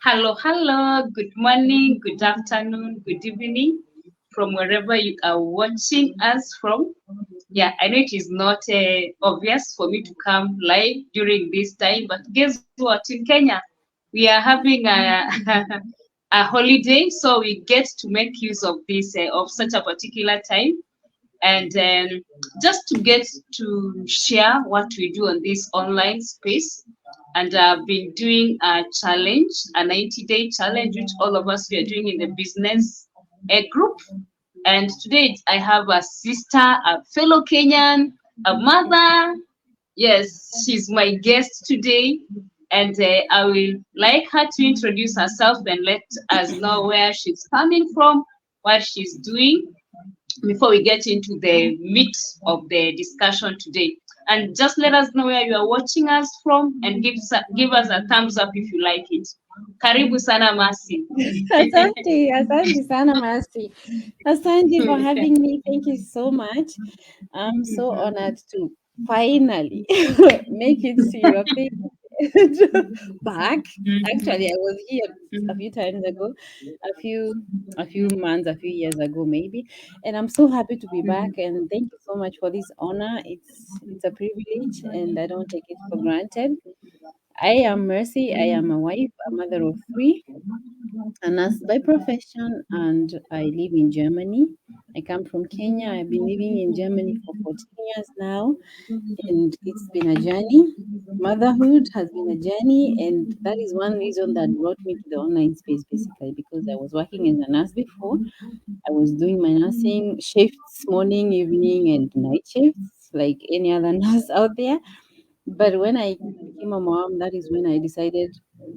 Hello, hello. Good morning, good afternoon, good evening from wherever you are watching us from. Yeah, I know it is not obvious for me to come live during this time, but guess what? In Kenya, we are having a holiday, so we get to make use of this of such a particular time, and just to get to share what we do on this online space. And I've been doing a challenge, a 90-day challenge, which all of us we are doing in the business group. And today I have a sister, a fellow Kenyan, a mother. Yes, she's my guest today. And I will like her to introduce herself and let us know where she's coming from, what she's doing, before we get into the meat of the discussion today. And just let us know where you are watching us from and give us a thumbs up if you like it. Karibu sana Masi. Asante sana Mercy. Asante for having me. Thank you so much. I'm so honored to finally make it to your page back. Actually, I was here a few times ago, a few a few months, a few years ago maybe, and I'm so happy to be back. And thank you so much for this honor. It's a privilege, and I don't take it for granted. I am Mercy. I am a wife, a mother of three, a nurse by profession, and I live in Germany. I come from Kenya. I've been living in Germany for 14 years now, and it's been a journey. Motherhood has been a journey, and that is one reason that brought me to the online space basically because I was working as a nurse before. I was doing my nursing shifts, morning, evening, and night shifts, like any other nurse out there. But when I became a mom, that is when I decided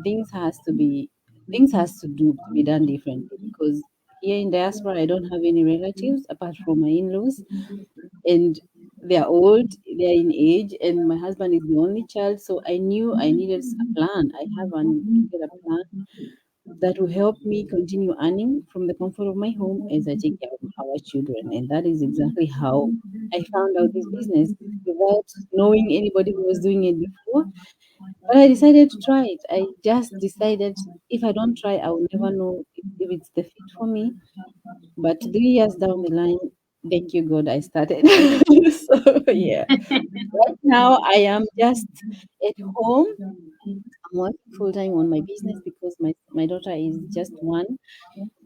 things has to be things has to be done differently because here in diaspora I don't have any relatives apart from my in-laws, and they're old, they're in age, and my husband is the only child. So I knew I needed a plan. I have needed a plan that will help me continue earning from the comfort of my home as I take care of our children. And that is exactly how I found out this business without knowing anybody who was doing it before. But I decided to try it. I just decided if I don't try, I will never know if it's the fit for me. But 3 years down the line, thank you God, I started. So yeah, right now I am just at home. I'm working full time on my business because my daughter is just one,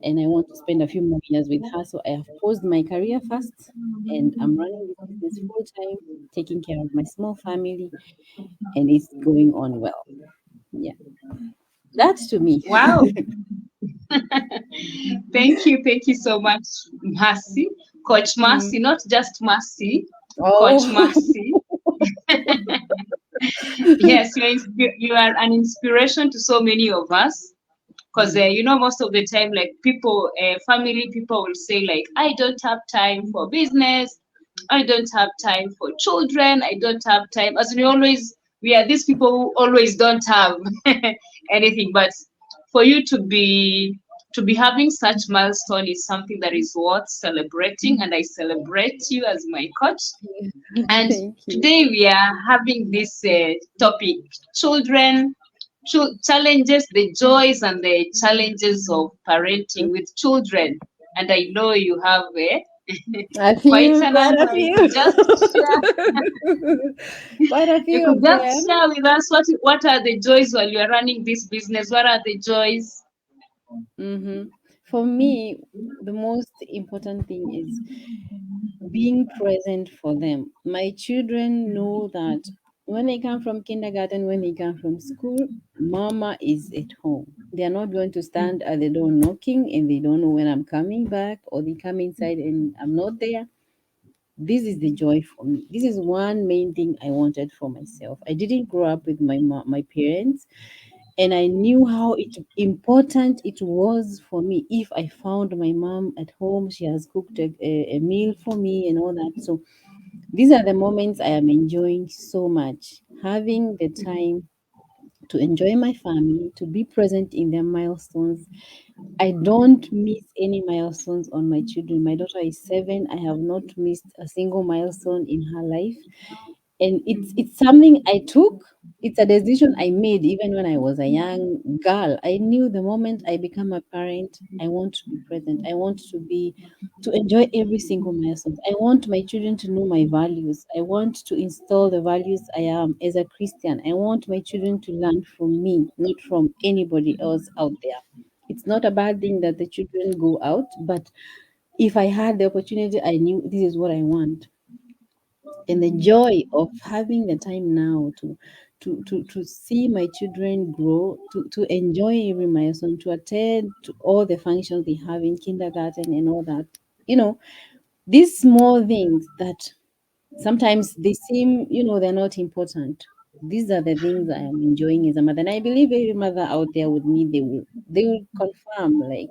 and I want to spend a few more years with her. So I have paused my career first, and I'm running this business full time, taking care of my small family, and it's going on well. Yeah, that's to me. Wow. Thank you so much, Mercy. Coach Mm. Mercy, not just Mercy, Coach Oh, Mercy. Yes, you are an inspiration to so many of us. Because most of the time, like people, family people will say like, I don't have time for business, I don't have time for children, I don't have time. As we are these people who always don't have anything. But for you to be having such milestone is something that is worth celebrating, and I celebrate you as my coach. And thank you. today we are having this topic: children, challenges, the joys and the challenges of parenting with children. And I know you have A quite few, a quite number. a You few, could just share. quite a You few could of just them. share with us what are the joys while you are running this business. What are the joys? For me, the most important thing is being present for them. My children know that when they come from kindergarten, when they come from school, mama is at home. They are not going to stand at the door knocking and they don't know when I'm coming back, or they come inside and I'm not there. This is the joy for me. This is one main thing I wanted for myself. I didn't grow up with my parents, and I knew how important it was for me if I found my mom at home. She has cooked a meal for me and all that. So these are the moments I am enjoying so much. Having the time to enjoy my family, to be present in their milestones. I don't miss any milestones on my children. My daughter is 7. I have not missed a single milestone in her life. And it's Mhm. it's something I took. It's a decision I made even when I was a young girl. I knew the moment I become a parent, I want to be present. I want to enjoy every single milestone. I want my children to know my values. I want to install the values I am as a Christian. I want my children to learn from me, not from anybody else out there. It's not a bad thing that the children go out, but if I had the opportunity, I knew this is what I want. And the joy of having the time now to see my children grow, to enjoy every milestone, to attend to all the functions they have in kindergarten and all that. You know, these small things that sometimes they seem, they're not important. These are the things I am enjoying as a mother. And I believe every mother out there with me, they will confirm, like,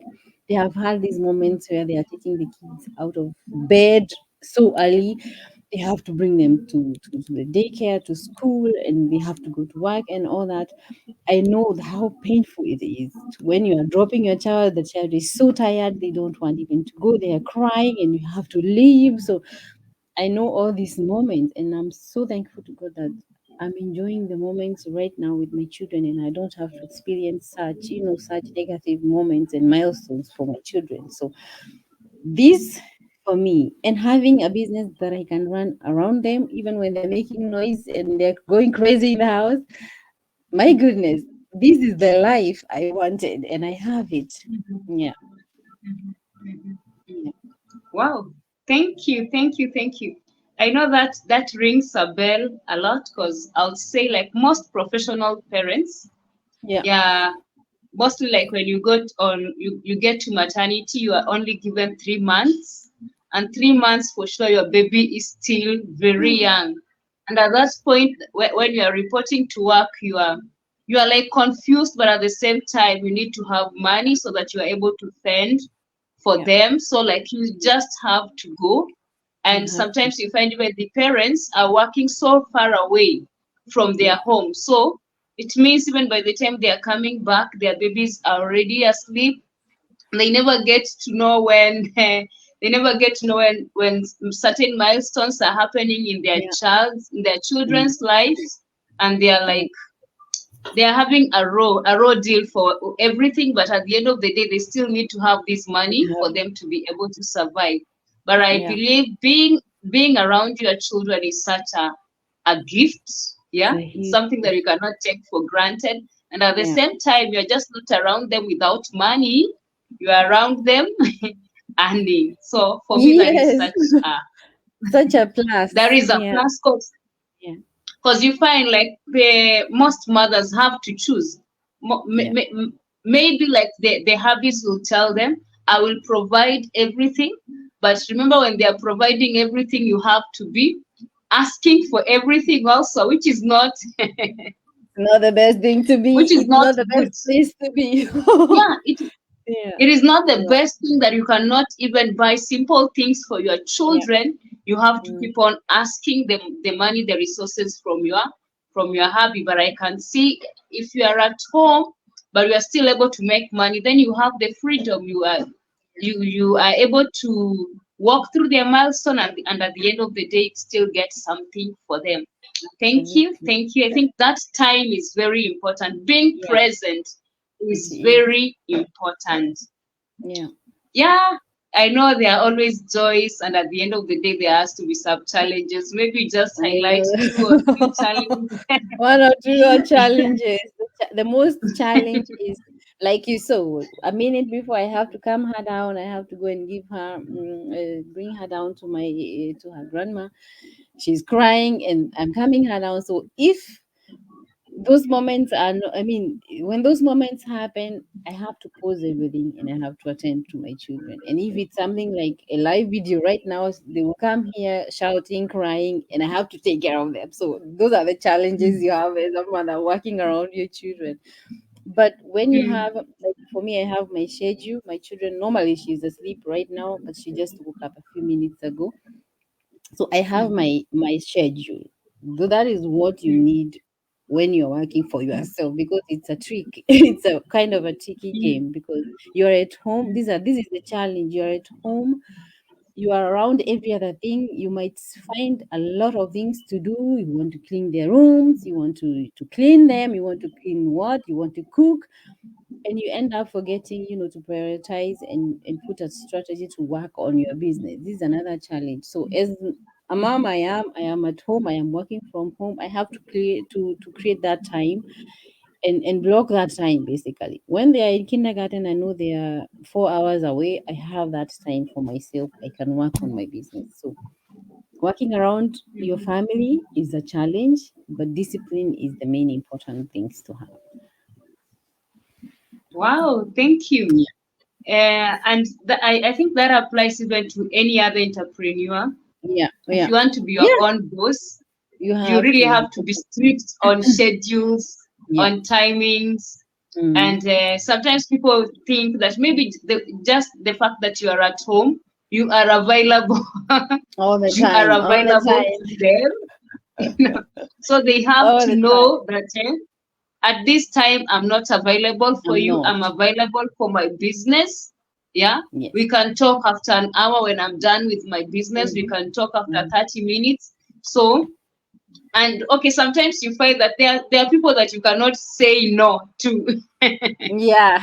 they have had these moments where they are taking the kids out of bed so early. They have to bring them to the daycare, to school, and they have to go to work and all that. I know how painful it is when you are dropping your child. The child is so tired, they don't want even to go. They are crying, and you have to leave. So I know all these moments, and I'm so thankful to God that I'm enjoying the moments right now with my children, and I don't have to experience such negative moments and milestones for my children. So this for me, and having a business that I can run around them, even when they're making noise and they're going crazy in the house. My goodness, this is the life I wanted, and I have it. Yeah, yeah, Wow. Thank you. Thank you. Thank you. I know that that rings a bell a lot because I'll say, like most professional parents, yeah, yeah, mostly like when you get to maternity, you are only given 3 months, and 3 months for sure your baby is still very young. And at that point, when you are reporting to work, you are like confused, but at the same time, you need to have money so that you are able to fend for yeah. them. So like you just have to go. You And have to. sometimes you find where the parents are working so far away from their Yeah, home. So it means even by the time they are coming back, their babies are already asleep. They never get to know when they never get to know when certain milestones are happening in their yeah, yeah, children's lives, and they are yeah. like they are having a raw deal for everything, but at the end of the day they still need to have this money You for have. them to be able to survive. But I Yeah, believe being around your children is such a gift. it's Yeah, a it's huge. something that you cannot take for granted. And at the Yeah. same time, you're just not around them without money. You are around them earning. So for me, that is Yes, such a such a plus. there is a Yeah, plus. yeah, Because you find like the most mothers have to choose. yeah. Maybe like the habits will tell them, I will provide everything. But remember, when they are providing everything, you have to be asking for everything also, which is not Not the best thing to be. which is It's not not the best good. place to be. Yeah, Yeah, it is not the yeah, best thing that you cannot even buy simple things for your yeah. children. You have to Mm, keep on asking them the money, the resources from your hobby. But I can see if you are at home, but you are still able to make money, then you have the freedom. You are able to walk through their milestone, and at the end of the day, still get something for them. Thank you, absolutely. thank you. I think that time is very important. Being Yeah, present it is is. very important. Yeah. Yeah, I know there are always joys, and at the end of the day, there has to be some challenges. Maybe just highlight two or three challenges. One or two are challenges. The most challenge is, like you saw, a minute before I have to calm her down. I have to go and give her, bring her down to her grandma. She's crying, and I'm calming her down. So if those moments are no, I mean, when those moments happen, I have to pause everything and I have to attend to my children. And if it's something like a live video right now, they will come here shouting, crying, and I have to take care of them. So those are the challenges you have as a mother working around your children. But when you Mm, have, like, for me, I have my schedule. My children, normally she's asleep right now, but she just woke up a few minutes ago. So I have mhm, my schedule. Though that is what you mm, need when you're working for yourself, because it's a trick. It's a kind of a tricky mm, game because you're at home. This is the challenge. You're at home you are around every other thing. You might find a lot of things to do. You want to clean their rooms, you want to clean them, you want to clean what, you want to cook, and you end up forgetting, to prioritize and put a strategy to work on your business. This is another challenge. So as a mom, I am at home, I am working from home. I have to create that time and block that time. Basically, when they are in kindergarten, I know they are 4 hours away. I have that time for myself. I can work on my business. So working around your family is a challenge, but discipline is the main important things to have. Wow, thank you. And I think that applies even to any other entrepreneur. Yeah, If yeah, you want to be your yeah. own boss, You you have really to. have to be strict on schedules, Yeah. on timings. Mm. And sometimes people think that maybe just the fact that you are at home, you are available, All the you are time, all the available to time, them. So they have all to the time. know that at this time I'm not available for I'm you. not. I'm available for my business. Yeah. Yes. We can talk after an hour when I'm done with my business. We Mm. can talk after Mm. 30 minutes. So, and okay, sometimes you find that there are people that you cannot say no to. Yeah.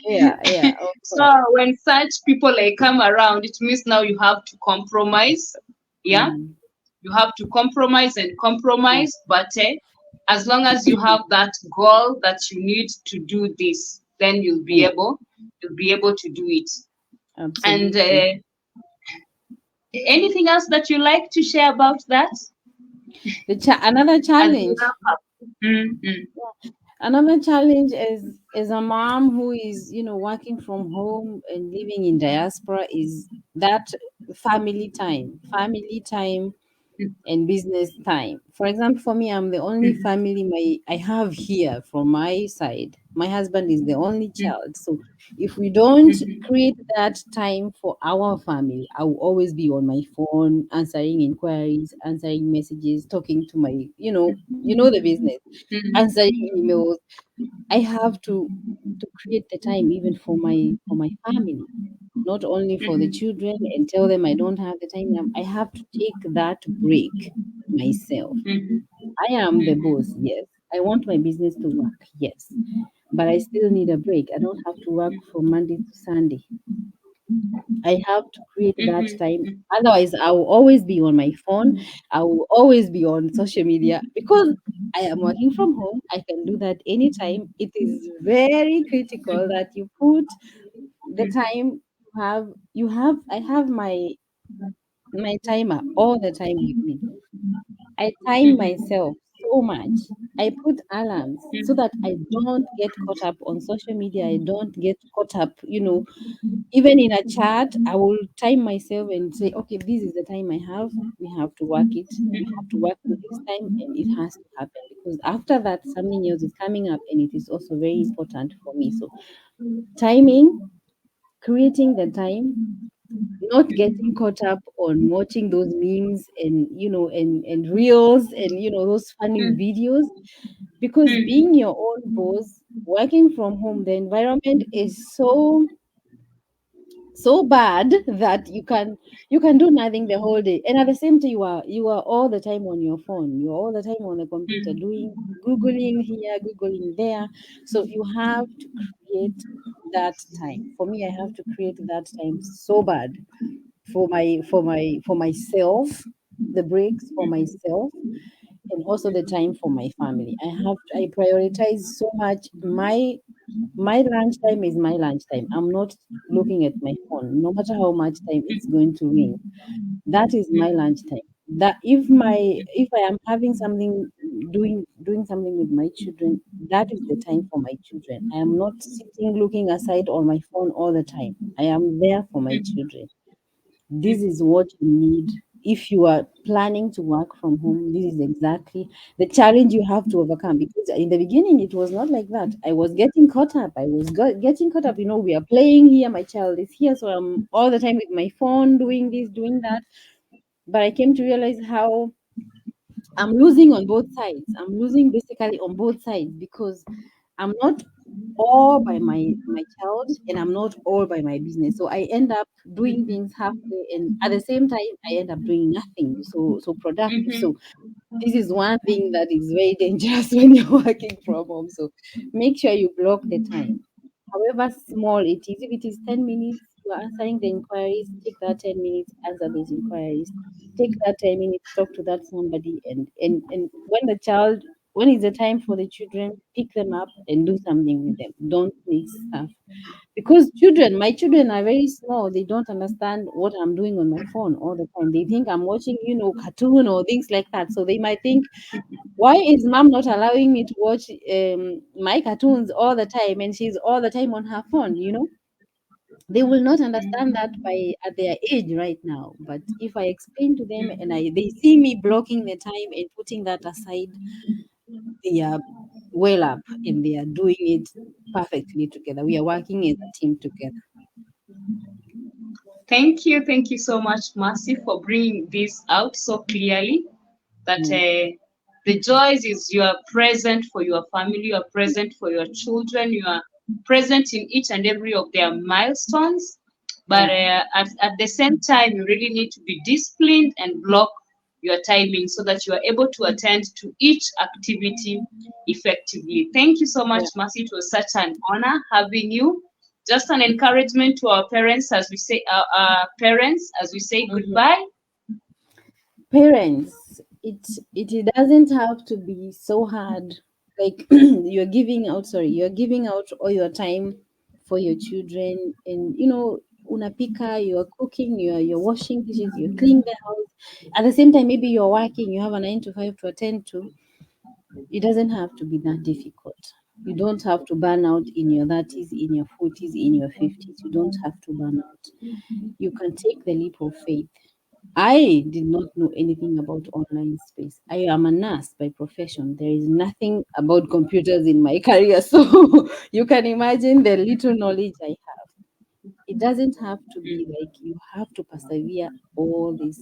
Yeah, yeah, of So course. when such people like come around, it means now you have to compromise. Yeah, Mm. you have to compromise and Yeah. compromise, but as long as you have that goal that you need to do this, then Yeah, you'll be able to do it. And absolutely. anything else that you like to share about that Another as we challenge. wrap up? Mm-hmm. Another challenge is a mom who is, working from home and living in diaspora is that family time. Family time and business time. For example, for me, I'm the only family I have here from my side. My husband is the only child. So if we don't create that time for our family, I will always be on my phone, answering inquiries, answering messages, talking to my, the business, answering emails. I have to create the time even for my family, not only for the children, and tell them I don't have the time. I have to take that break myself. I am the boss, yes. I want my business to work, yes. But I still need a break. I don't have to work from Monday to Sunday. I have to create that time. Otherwise, I will always be on my phone. I will always be on social media because I am working from home. I can do that anytime. It is very critical that you put the time I have my timer all the time with me. I time myself so much. I put alarms so that I don't get caught up on social media. I don't get caught up, even in a chat. I will time myself and say, okay, this is the time I have. We have to work it. We have to work with this time, and it has to happen because after that, something else is coming up, and it is also very important for me. So, timing, creating the time, not getting caught up on watching those memes and and reels and those funny videos, because being your own boss, working from home, the environment is so bad that you can do nothing the whole day, and at the same time you are all the time on your phone, you're all the time on the computer, doing googling here, googling there. So you have to create that time. For me, I have to create that time so bad for myself, the breaks for myself, and also the time for my family. I prioritize so much. My lunchtime is my lunchtime. I'm not looking at my phone, no matter how much time it's going to ring. That is my lunchtime. That if I am having something, doing something with my children, that is the time for my children. I am not sitting looking aside on my phone all the time. I am there for my children. This is what you need. If you are planning to work from home, this is exactly the challenge you have to overcome, because in the beginning it was not like that. I was getting caught up. Getting caught up. We are playing here, my child is here, so I'm all the time with my phone, doing this, doing that. But I came to realize how I'm losing on both sides. I'm losing basically on both sides, because I'm not all by my child, and I'm not all by my business. So I end up doing things halfway, and at the same time I end up doing nothing so productive. Mm-hmm. So this is one thing that is very dangerous when you're working from home. So make sure you block the time. However small it is, if it is 10 minutes, you are answering the inquiries, take that 10 minutes, answer those inquiries. Take that 10 minutes, talk to that somebody, and when it's the time for the children, pick them up and do something with them. Don't mix stuff. Because my children are very small. They don't understand what I'm doing on my phone all the time. They think I'm watching, cartoon or things like that. So they might think, why is mom not allowing me to watch my cartoons all the time, and she's all the time on her phone? They will not understand that by at their age right now. But if I explain to them, and they see me blocking the time and putting that aside, they are well up and they are doing it perfectly together. We are working as a team together. Thank you so much, Mercy, for bringing this out so clearly. That Mm. the joys is you are present for your family, you are present for your children, you are present in each and every of their milestones. But Yeah. at the same time, you really need to be disciplined and block your timing so that you are able to attend to each activity effectively. Thank you so much, Yeah. Mercy. It was such an honor having you. Just an encouragement to our parents as we say, Mhm. goodbye. Parents, it doesn't have to be so hard. Like you're giving out all your time for your children, and unapika, you're cooking, you're washing dishes, you're cleaning the house. At the same time, maybe you're working, you have a 9 to 5 to attend to. It doesn't have to be that difficult. You don't have to burn out in your 30s, in your 40s, in your 50s. You don't have to burn out. You can take the leap of faith. I did not know anything about online space. I am a nurse by profession. There is nothing about computers in my career. So you can imagine the little knowledge I have. It doesn't have to be like you have to persevere all this.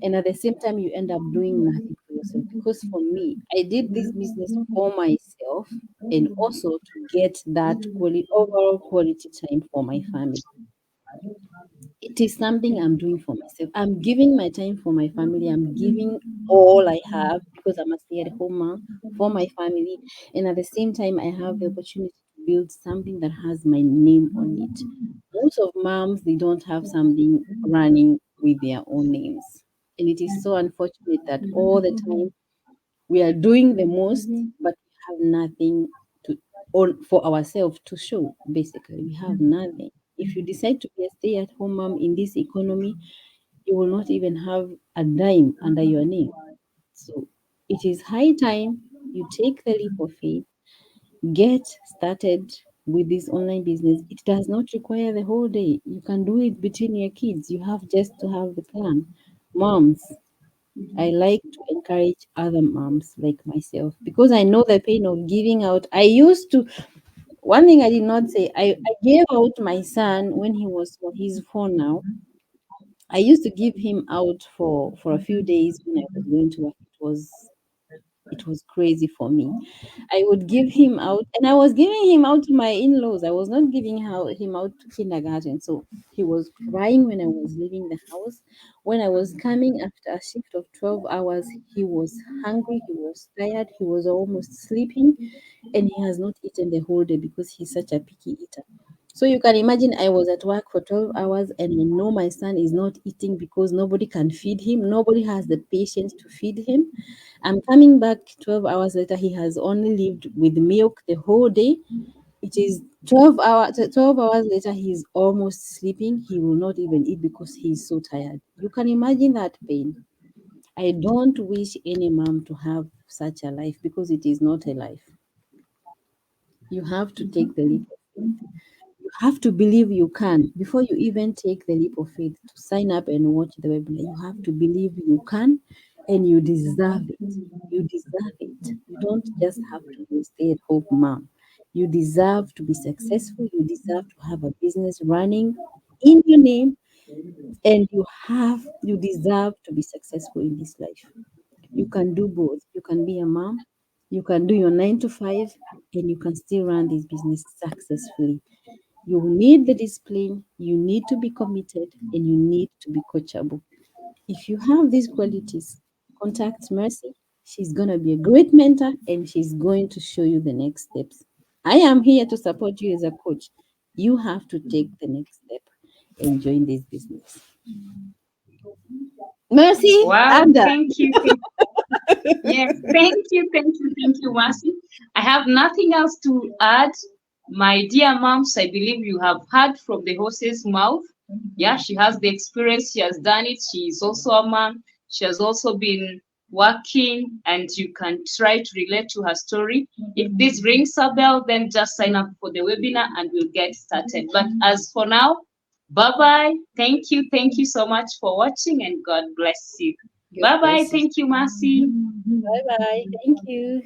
And at the same time, you end up doing nothing for yourself. Because for me, I did this business for myself and also to get that overall quality time for my family. It is something I'm doing for myself. I'm giving my time for my family. I'm giving all I have because I'm a stay-at-home mom for my family. And at the same time, I have the opportunity to build something that has my name on it. Most of moms, they don't have something running with their own names. And it is so unfortunate that all the time we are doing the most, but we have nothing to on for ourselves to show. Basically, we have nothing. If you decide to be a stay-at-home mom in this economy, you will not even have a dime under your name. So it is high time you take the leap of faith, get started with this online business. It does not require the whole day. You can do it between your kids. You have just to have the plan. Moms, I like to encourage other moms like myself because I know the pain of giving out. One thing I did not say, I gave out my son when he was small. He's 4 now. I used to give him out for a few days when I was going to work. It was crazy for me. I would give him out, and I was giving him out to my in-laws. I was not giving him out to kindergarten. So he was crying when I was leaving the house. When I was coming after a shift of 12 hours, he was hungry, he was tired, he was almost sleeping, and he has not eaten the whole day because he's such a picky eater. So you can imagine I was at work for 12 hours and I know my son is not eating because nobody can feed him. Nobody has the patience to feed him. I'm coming back 12 hours later. He has only lived with milk the whole day. It is 12 hours later. He's almost sleeping. He will not even eat because he's so tired. You can imagine that pain. I don't wish any mom to have such a life because it is not a life. You have to take the leap of faith. You have to believe you can. Before you even take the leap of faith to sign up and watch the webinar, you have to believe you can and you deserve it. You deserve it. You don't just have to be a stay at home mom. You deserve to be successful. You deserve to have a business running in your name, and you deserve to be successful in this life. You can do both. You can be a mom, you can do your 9 to 5, and you can still run this business successfully. You need the discipline, you need to be committed, and you need to be coachable. If you have these qualities, contact Mercy. She's going to be a great mentor and she's going to show you the next steps. I am here to support you as a coach. You have to take the next step and join this business. Mercy, Wow, I'm done. thank you. Yes, thank you, Mercy. I have nothing else to add. My dear moms, I believe you have heard from the horse's mouth. Yeah, she has the experience, she has done it. She is also a mom. She has also been working, and you can try to relate to her story. If this rings a bell, then just sign up for the webinar and we'll get started. But as for now, bye bye. Thank you so much for watching, and God bless you. God Bye bye. bless you. Thank you, Mercy. Bye bye. Thank you.